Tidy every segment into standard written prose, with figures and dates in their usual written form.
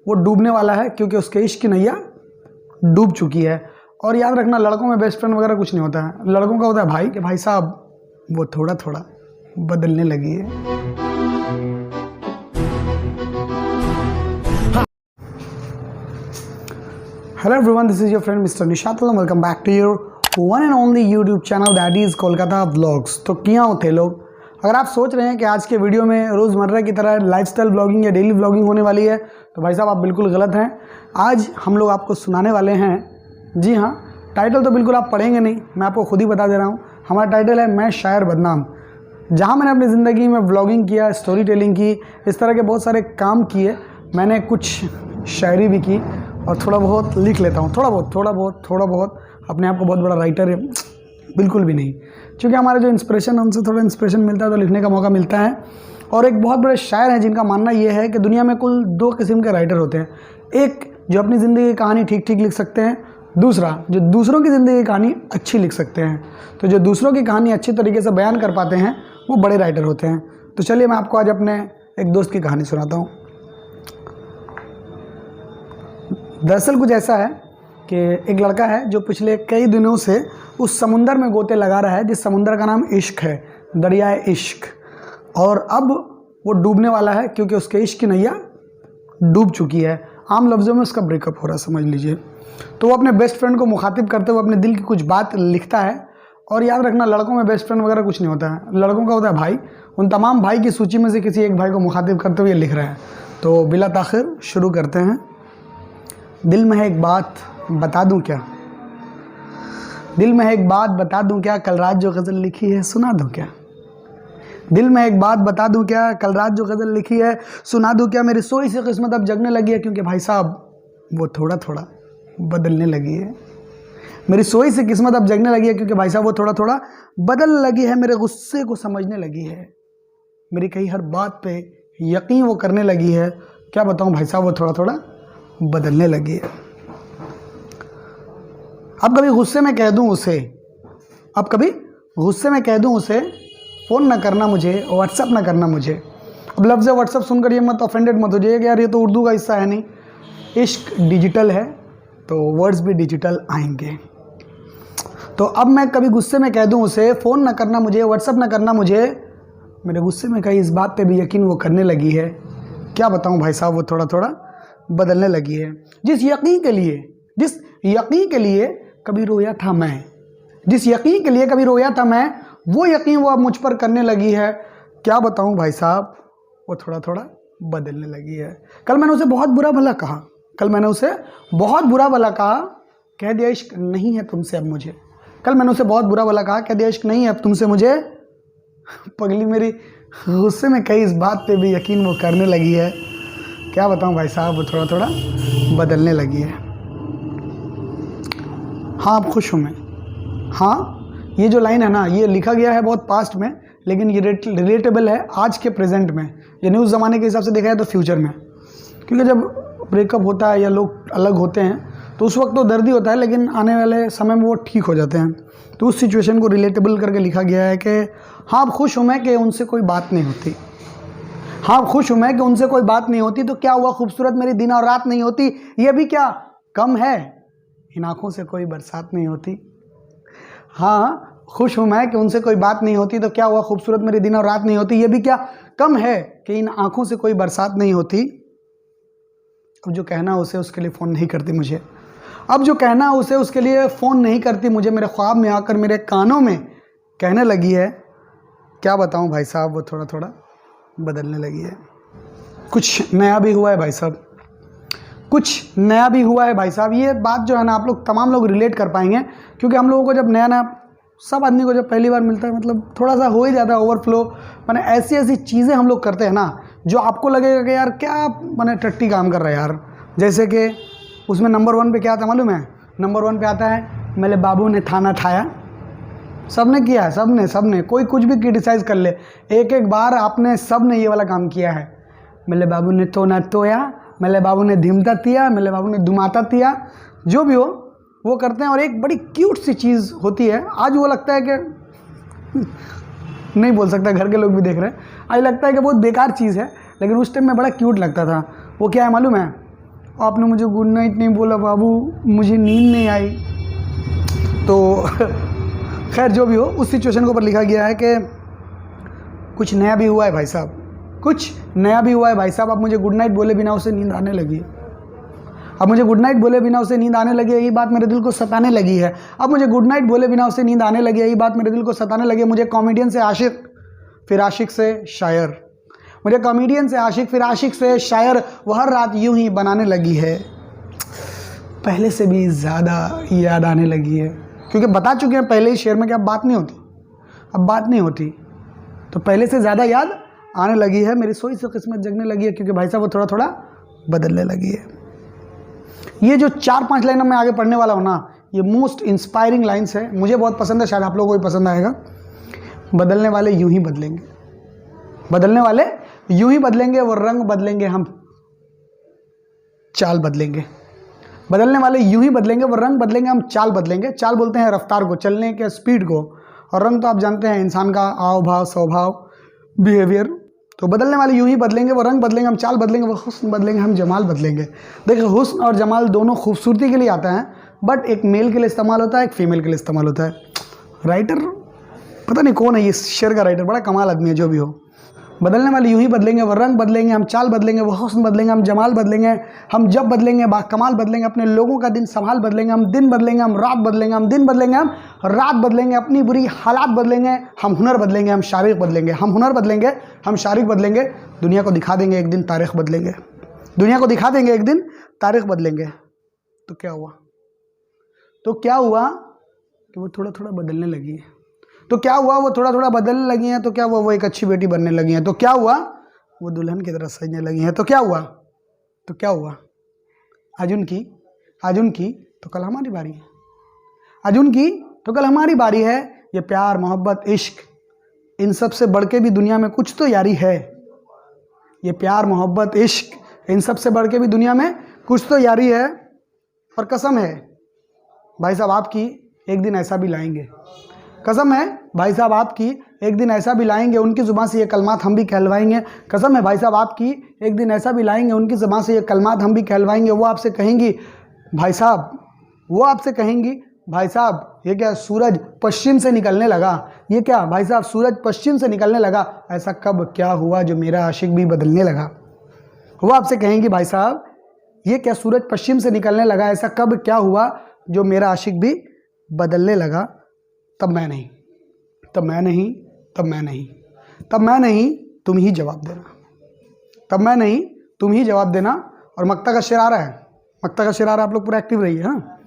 वो डूबने वाला है क्योंकि उसके इश्क की नैया डूब चुकी है। और याद रखना, लड़कों में बेस्ट फ्रेंड वगैरह कुछ नहीं होता है, लड़कों का होता है भाई कि भाई साहब वो थोड़ा थोड़ा बदलने लगी है। Hello everyone, this is your friend mister Nishat. Welcome back to your one and only YouTube channel that is Kolkata vlogs. तो क्या होते लोग, अगर आप सोच रहे हैं कि आज के वीडियो में रोज़मर्रा की तरह लाइफस्टाइल व्लॉगिंग या डेली व्लॉगिंग होने वाली है, तो भाई साहब आप बिल्कुल गलत हैं। आज हम लोग आपको सुनाने वाले हैं, जी हाँ, टाइटल तो बिल्कुल आप पढ़ेंगे नहीं, मैं आपको खुद ही बता दे रहा हूँ। हमारा टाइटल है मैं शायर बदनाम। जहाँ मैंने अपनी ज़िंदगी में व्लॉगिंग किया, स्टोरी टेलिंग की, इस तरह के बहुत सारे काम किए। मैंने कुछ शायरी भी की और थोड़ा बहुत लिख लेता हूँ, थोड़ा बहुत। अपने आप को बहुत बड़ा राइटर है बिल्कुल भी नहीं, क्योंकि हमारे जो इंस्पिरेशन, उनसे थोड़ा इंस्पिरेशन मिलता है तो लिखने का मौका मिलता है। और एक बहुत बड़े शायर हैं जिनका मानना ये है कि दुनिया में कुल दो किस्म के राइटर होते हैं। एक जो अपनी ज़िंदगी की कहानी ठीक ठीक लिख सकते हैं, दूसरा जो दूसरों की ज़िंदगी की कहानी अच्छी लिख सकते हैं। तो जो दूसरों की कहानी अच्छी तरीके से बयान कर पाते हैं वो बड़े राइटर होते हैं। तो चलिए मैं आपको आज अपने एक दोस्त की कहानी सुनाता हूँ। दरअसल कुछ ऐसा है कि एक लड़का है जो पिछले कई दिनों से उस समुंदर में गोते लगा रहा है जिस समुंदर का नाम इश्क है, दरियाए इश्क। और अब वो डूबने वाला है क्योंकि उसके इश्क की नैया डूब चुकी है। आम लफ्ज़ों में उसका ब्रेकअप हो रहा है, समझ लीजिए। तो वो अपने बेस्ट फ्रेंड को मुखातिब करते हुए अपने दिल की कुछ बात लिखता है। और याद रखना, लड़कों में बेस्ट फ्रेंड वगैरह कुछ नहीं होता है, लड़कों का होता है भाई। उन तमाम भाई की सूची में से किसी एक भाई को मुखातिब करते हुए लिख रहा है। तो बिला ताखिर शुरू करते हैं। दिल में है एक बात बता दूं क्या, दिल में है एक बात बता दूं क्या, कल रात जो गज़ल लिखी है सुना दूं क्या। दिल में एक बात बता दूं क्या, कल रात जो गज़ल लिखी है सुना दूं क्या। मेरी सोई से किस्मत अब जगने लगी है क्योंकि भाई साहब वो थोड़ा थोड़ा बदलने लगी है। मेरी सोई से किस्मत अब जगने लगी है क्योंकि भाई साहब वो थोड़ा थोड़ा बदलने लगी है। मेरे गुस्से को समझने लगी है, मेरी कही हर बात पे यकीन वो करने लगी है। क्या बताऊं भाई साहब वो थोड़ा थोड़ा बदलने लगी है। अब कभी गुस्से में कह दूं उसे फ़ोन ना करना मुझे, व्हाट्सअप ना करना मुझे। अब लफ्ज़ व्हाट्सअप सुनकर ये मत ऑफेंडेड मत हो जाइए कि यार ये तो उर्दू का हिस्सा है नहीं। इश्क डिजिटल है तो वर्ड्स भी डिजिटल आएंगे। तो अब मैं कभी गुस्से में कह दूं उसे फ़ोन ना करना मुझे, व्हाट्सअप ना करना मुझे, मेरे गुस्से में कहीं इस बात पे भी यकीन वो करने लगी है। क्या बताऊं भाई साहब वो थोड़ा थोड़ा बदलने लगी है। जिस यकीन के लिए कभी रोया था मैं, जिस यकीन के लिए कभी रोया था मैं, वो यकीन वो अब मुझ पर करने लगी है। क्या बताऊं भाई साहब वो थोड़ा थोड़ा बदलने लगी है। कल मैंने उसे बहुत बुरा भला कहा, कह दिया इश्क नहीं है तुमसे अब मुझे। कल मैंने उसे बहुत बुरा भला कहा, कह दिया इश्क नहीं है अब तुमसे मुझे। पगली मेरी गुस्से में कई इस बात पे भी यकीन वो करने लगी है। क्या बताऊं भाई साहब वो थोड़ा थोड़ा बदलने लगी है। हाँ अब खुश हूँ मैं। हाँ, ये जो लाइन है ना, ये लिखा गया है बहुत पास्ट में, लेकिन ये रिलेटेबल है आज के प्रेजेंट में। ये न्यूज़ ज़माने के हिसाब से देखा जाए तो फ्यूचर में, क्योंकि जब ब्रेकअप होता है या लोग अलग होते हैं तो उस वक्त तो दर्द ही होता है, लेकिन आने वाले समय में वो ठीक हो जाते हैं। तो उस सिचुएशन को रिलेटेबल करके लिखा गया है कि हाँ अब खुश हूँ मैं कि उनसे कोई बात नहीं होती। हाँ खुश हूँ मैं कि उनसे कोई बात नहीं होती। तो क्या हुआ खूबसूरत मेरी दिन और रात नहीं होती, ये भी क्या कम है, इन आँखों से कोई बरसात नहीं होती। हाँ खुश हूँ मैं कि उनसे कोई बात नहीं होती। तो क्या हुआ खूबसूरत मेरी दिन और रात नहीं होती, ये भी क्या कम है कि इन आँखों से कोई बरसात नहीं होती। अब जो कहना उसे उसके लिए फ़ोन नहीं करती मुझे, अब जो कहना उसे उसके लिए फ़ोन नहीं करती मुझे। मेरे ख्वाब में आकर मेरे कानों में कहने लगी है। क्या बताऊँ भाई साहब वो थोड़ा थोड़ा बदलने लगी है। कुछ नया भी हुआ है भाई साहब, कुछ नया भी हुआ है भाई साहब। ये बात जो है ना, आप लोग तमाम लोग रिलेट कर पाएंगे, क्योंकि हम लोगों को जब नया सब आदमी को जब पहली बार मिलता है, मतलब थोड़ा सा हो ही जाता है ओवरफ्लो। मैंने ऐसी चीज़ें हम लोग करते हैं ना जो आपको लगेगा कि यार क्या मैंने टट्टी काम कर रहा है यार। जैसे कि उसमें नंबर 1 पे क्या आता है मालूम है? नंबर 1 पे आता है मेरे बाबू ने थाना ठाया। सबने किया है, सबने कोई कुछ भी क्रिटिसाइज़ कर ले, एक बार आपने सबने ये वाला काम किया है। मेरे बाबू ने तो ना तोया, मेरे बाबू ने धिमता तिया, मेरे बाबू ने दुमाता तिया, जो भी हो वो करते हैं। और एक बड़ी क्यूट सी चीज़ होती है, आज वो लगता है कि नहीं बोल सकता, घर के लोग भी देख रहे हैं, आज लगता है कि बहुत बेकार चीज़ है, लेकिन उस टाइम में बड़ा क्यूट लगता था। वो क्या है मालूम है? आपने मुझे गुड नाइट नहीं बोला बाबू, मुझे नींद नहीं आई। तो खैर जो भी हो, उस सिचुएशन के ऊपर लिखा गया है कि कुछ नया भी हुआ है भाई साहब, कुछ नया भी हुआ है भाई साहब। अब मुझे गुड नाइट बोले बिना उसे नींद आने लगी। अब मुझे गुड नाइट बोले बिना उसे नींद आने लगी, यही बात मेरे दिल को सताने लगी है। अब मुझे गुड नाइट बोले बिना उसे नींद आने लगी, यही बात मेरे दिल को सताने लगी। मुझे कॉमेडियन से आशिक, फिर आशिक से शायर, मुझे कॉमेडियन से आशिक, फिर आशिक से शायर, वह हर रात यूं ही बनाने लगी है। पहले से भी ज़्यादा याद आने लगी है, क्योंकि बता चुके हैं पहले ही शेर में कि अब बात नहीं होती, अब बात नहीं होती। तो पहले से ज़्यादा याद आने लगी है, मेरी सोई से किस्मत जगने लगी है, क्योंकि भाई साहब वो थोड़ा थोड़ा बदलने लगी है। ये जो 4-5 लाइन मैं आगे पढ़ने वाला हूँ ना, ये मोस्ट इंस्पायरिंग लाइन्स है, मुझे बहुत पसंद है, शायद आप लोगों को भी पसंद आएगा। बदलने वाले यूं ही बदलेंगे, बदलने वाले यूं ही बदलेंगे, वो रंग बदलेंगे, हम चाल बदलेंगे। बदलने वाले यूं ही बदलेंगे, वो रंग बदलेंगे, हम चाल बदलेंगे। चाल बोलते हैं रफ्तार को, चलने के स्पीड को, और रंग तो आप जानते हैं इंसान का आव भाव, स्वभाव, बिहेवियर। तो बदलने वाले यूं ही बदलेंगे, वो रंग बदलेंगे, हम चाल बदलेंगे, वो हुस्न बदलेंगे, हम जमाल बदलेंगे। देखिए हुस्न और जमाल दोनों खूबसूरती के लिए आता है, बट एक मेल के लिए इस्तेमाल होता है, एक फीमेल के लिए इस्तेमाल होता है। राइटर पता नहीं कौन है ये शेर का राइटर, बड़ा कमाल आदमी है जो भी हो। बदलने वाले यूं ही बदलेंगे, वो रंग बदलेंगे, हम चाल बदलेंगे, वो हुस्न बदलेंगे, हम जमाल बदलेंगे, हम जब बदलेंगे बाकमाल बदलेंगे, अपने लोगों का दिन संभाल बदलेंगे, हम दिन बदलेंगे, हम रात बदलेंगे, हम दिन बदलेंगे, हम रात बदलेंगे, अपनी बुरी हालात बदलेंगे, हम हुनर बदलेंगे, हम शारिक बदलेंगे, हम हुनर बदलेंगे, हम शारिक बदलेंगे, दुनिया को दिखा देंगे एक दिन तारीख बदलेंगे, दुनिया को दिखा देंगे एक दिन तारीख बदलेंगे। तो क्या हुआ, तो क्या हुआ कि वो थोड़ा थोड़ा बदलने लगी है। तो क्या हुआ, वो थोड़ा थोड़ा बदलने लगी हैं। तो क्या हुआ, वो एक अच्छी बेटी बनने लगी हैं। तो क्या हुआ, वो दुल्हन की तरह सजने लगी हैं। तो क्या हुआ, तो क्या हुआ, आज उनकी तो कल हमारी बारी है, आज उनकी तो कल हमारी बारी है। ये प्यार मोहब्बत इश्क, इन सब से बढ़ के भी दुनिया में कुछ तो यारी है। ये प्यार मोहब्बत इश्क, इन सब से बढ़ के भी दुनिया में कुछ तो यारी है। और कसम है भाई साहब आपकी, एक दिन ऐसा भी लाएंगे, कसम है भाई साहब आपकी, एक दिन ऐसा भी लाएंगे, उनकी ज़ुबान से ये कलमात हम भी कहलवाएंगे। कसम है भाई साहब आपकी, एक दिन ऐसा भी लाएंगे, उनकी ज़ुबान से ये कलमात हम भी कहलवाएंगे। वो आपसे कहेंगी भाई साहब, वो आपसे कहेंगी भाई साहब, ये क्या सूरज पश्चिम से निकलने लगा, ये क्या भाई साहब सूरज पश्चिम से निकलने लगा, ऐसा कब क्या हुआ जो मेरा आशिक भी बदलने लगा। वो आपसे कहेंगी भाई साहब, ये क्या सूरज पश्चिम से निकलने लगा, ऐसा कब क्या हुआ जो मेरा आशिक भी बदलने लगा। तब मैं नहीं, तब मैं नहीं, तब मैं नहीं, तब मैं नहीं, तुम ही जवाब देना, तब मैं नहीं, तुम ही जवाब देना। और मक्ता का शेर आ रहा है, मक्ता का शेर आ रहा है, आप लोग पूरा एक्टिव रहिए। हाँ,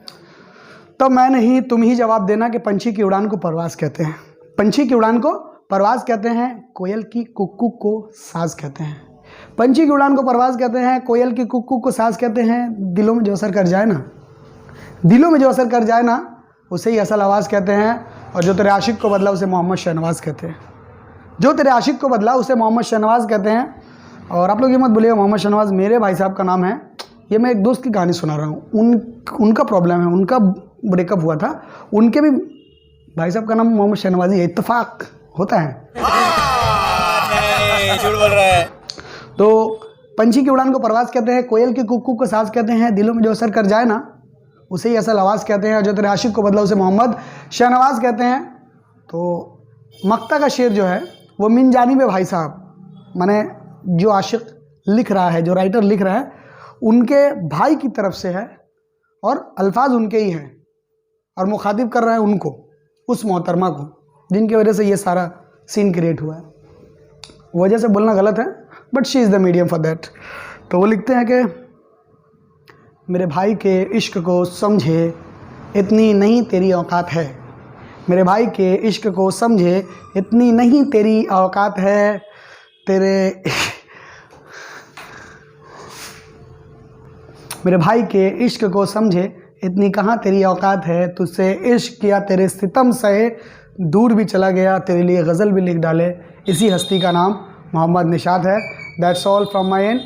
तब मैं नहीं, तुम ही जवाब देना कि पंछी की उड़ान को परवाज़ कहते हैं, पंछी की उड़ान को परवाज़ कहते हैं, कोयल की कुक्कू को साज कहते हैं। पंछी की उड़ान को परवाज़ कहते हैं, कोयल की कुक्कू को साज कहते हैं। दिलों में जो असर कर जाए ना, दिलों में जो असर कर जाए ना, उसे ही असल आवाज़ कहते हैं। और जो तेरे आशिक को बदला उसे मोहम्मद शहनवाज कहते हैं, जो तेरे आशिक को बदला उसे मोहम्मद शहनवाज कहते हैं। और आप लोग ये मत बोलिएगा मोहम्मद शहनवाज मेरे भाई साहब का नाम है, ये मैं एक दोस्त की कहानी सुना रहा हूँ। उनका प्रॉब्लम है, उनका ब्रेकअप हुआ था, उनके भी भाई साहब का नाम मोहम्मद शहनवाज ही है, इत्तेफाक होता है। झूठ बोल रहा है। तो पंछी की उड़ान को परवाज़ कहते हैं, कोयल की कुक्कू को साज कहते हैं। दिलों में जो असर कर जाए ना, उसे ही असल आवाज़ कहते हैं। और जो तेरे आशिक को बदला उसे मोहम्मद शहनवाज कहते हैं। तो मक्ता का शेर जो है वो मिन जानिब भाई साहब, माने जो आशिक लिख रहा है, जो राइटर लिख रहा है, उनके भाई की तरफ से है और अल्फाज उनके ही हैं, और मुखातिब कर रहा है उनको, उस मोहतरमा को जिनकी वजह से ये सारा सीन क्रिएट हुआ है। वजह से बोलना गलत है, but she is the medium for that. तो वो लिखते हैं कि मेरे भाई के इश्क को समझे इतनी नहीं तेरी औकात है, मेरे भाई के इश्क को समझे इतनी नहीं तेरी औकात है, तेरे मेरे भाई के इश्क को समझे इतनी कहाँ तेरी औकात है, तुझसे इश्क किया तेरे सितम से दूर भी चला गया, तेरे लिए गज़ल भी लिख डाले। इसी हस्ती का नाम मोहम्मद निशात है। That's all from my end.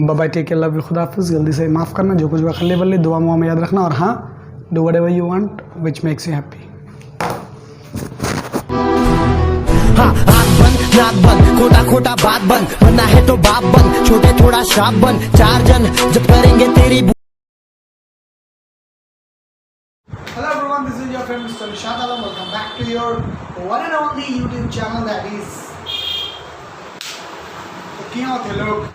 Bye, take care, love you, खुदा हाफिज़। जल्दी से माफ़ करना, जो कुछ हुआ खल्ले बल्ले, दुआ मुआ में याद रखना, और हाँ, do whatever you want which makes you happy. नाक बंद, खोटा खोटा बात बंद, बनना है तो बाप बन, छोटे थोड़ा श्राप बन, 4 जन जब करेंगे तेरी। Hello everyone, this is your friend Mr. Nishad Alam. Welcome back to your one and only YouTube channel, that is तो क्या होते लोग